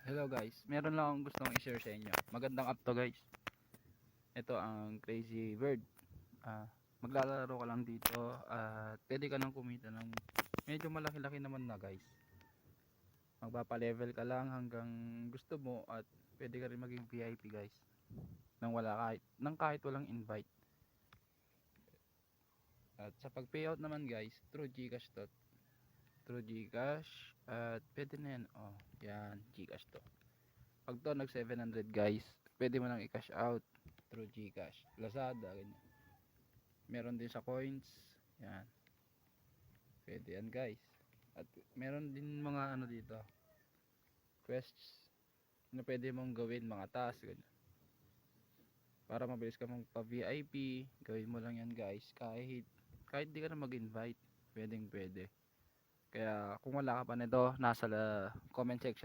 Hello guys, meron lang akong gustong i-share sa inyo. Magandang app to guys. Ito ang Crazy Bird. Maglalaro ka lang dito at pwede ka nang kumita ng medyo malaki-laki naman na guys. Magpapa-level ka lang hanggang gusto mo at pwede ka rin maging VIP guys. Nang kahit walang invite. At sa pag-payout naman guys, through GCash to. Through GCash at pwede na yan. Oh, yan, GCash to. Pag to nag 700 guys, pwede mo nang i-cash out through GCash, Lazada, ganyan. Meron din sa coins, yan. Pwede yan guys. At meron din mga ano dito, quests na pwede mong gawin, mga task, ganyan. Para mabilis ka mong pa-VIP, gawin mo lang yan guys. Kahit di ka na mag-invite, pwedeng pwede. Kaya kung wala ka pa nito, nasa comment section